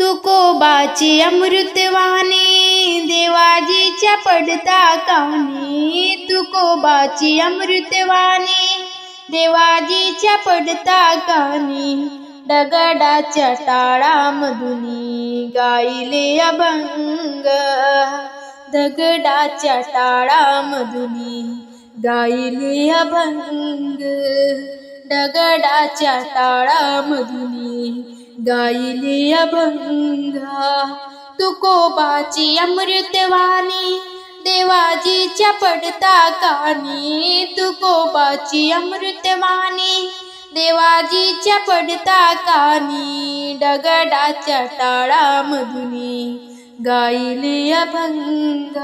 तुकोबाची अमृतवाणी देवाजीच्या पडता कानी। तुकोबाची अमृतवाणी देवाजीच्या पडता कानी। दगडाच्या टाळामधुनी गायले अभंग। दगडाच्या टाळामधुनी गायले अभंग। दगडाच्या टाळामधुनी गायले अभंग। तुकोबाची अमृतवाणी देवाजीच्या पडता कानी। तुकोबाची अमृतवाणी देवाजीच्या पडता कानी। दगडाच्या टाळामधुनी गायले अभंग।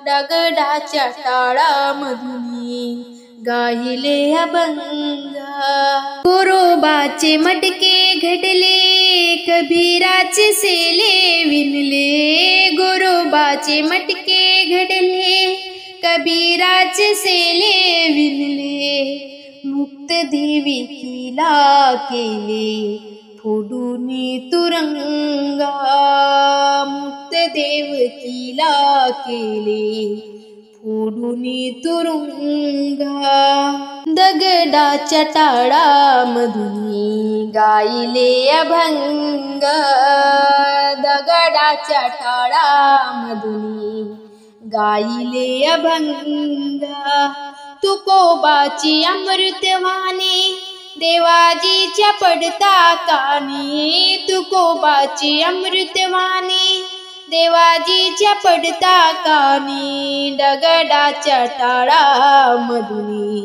दगडाच्या टाळामधुनी गायले अभंग। गोरोबाचे मटके घडले कबीराचे सेले विणले। गोरोबाचे मटके घडले कबीराचे सेले विणले। मुक्त देविकीला केले फोडून तुरुंगा। मुक्त देवकीला केले फोडून तुरुंगा। दगडाच्या टाळामधुनी गायले अभंग। दगडाच्या टाळामधुनी गायले अभंग। तुकोबाची अमृतवाणी देवाजीच्या पडता कानी। तुकोबाची अमृतवाणी देवाजीच्या पडता कानी। दगडाच्या टाळामधुनी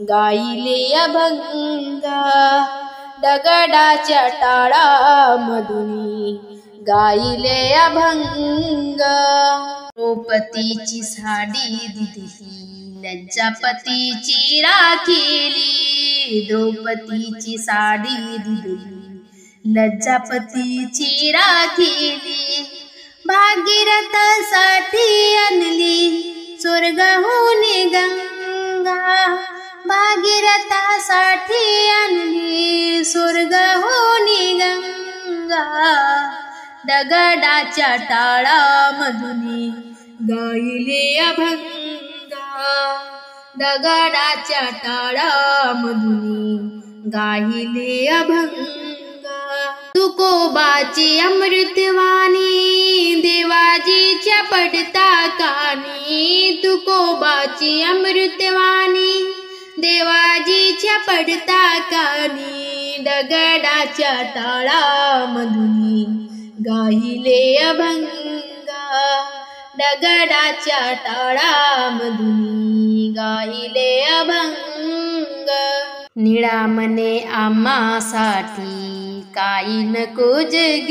गायले अभंग। दगडाच्या टाळामधुनी गायले अभंग। द्रौपदीची साडी दिली लज्जापतीची राखिली। द्रौपदीची साडी दिली लज्जापतीची राखिली। भागीरथासाठी आणली स्वर्गाहून गंगा। भागीरथासाठी आणली स्वर्गाहून गंगा। दगडाच्या टाळामधुनी गायले अभंग। दगडाच्या टाळामधुनी गायले अभंग। तुकोबाची अमृतवाणी देवाजीच्या पडता कानी। तुकोबाची अमृतवाणी देवाजीच्या पडता कानी। दगडाच्या टाळामधुनी गायले अभंग। दगडाच्या टाळामधुनी गायले अभंग। निळामने आम्हासाठी काही नको जग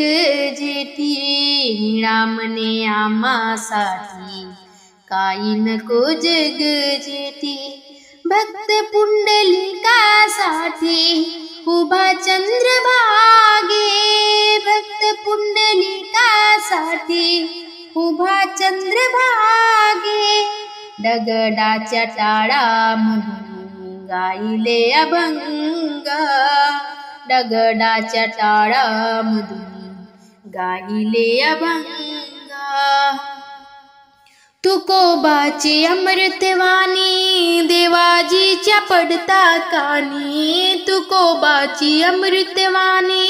जेठी। निळामने आम्हासाठी काही नको जग जेठी। भक्त पुंडलिकासाठी उभा चंद्रभागे। भक्त पुंडलिकासाठी उभा चंद्रभागे। दगडाच्या टाळामधुनी गायले अभंग। दगडाच्या टाळामधुनी गायले अभंग। तुकोबाची अमृतवाणी देवाजीच्या पडता कानी। तुकोबाची अमृतवाणी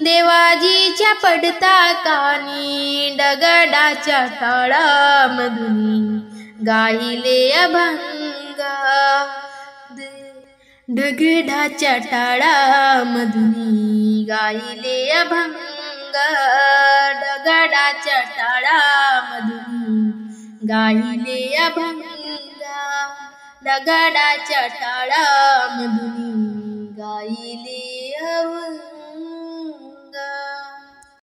देवाजीच्या पडता कानी। दगडाच्या टाळामधुनी गायले अभंग। दगडाच्या टाळामधुनी गायले अभंग। दगडाच्या टाळामधुनी गायले अभंग। दगडाच्या टाळामधुनी गायले अभंग।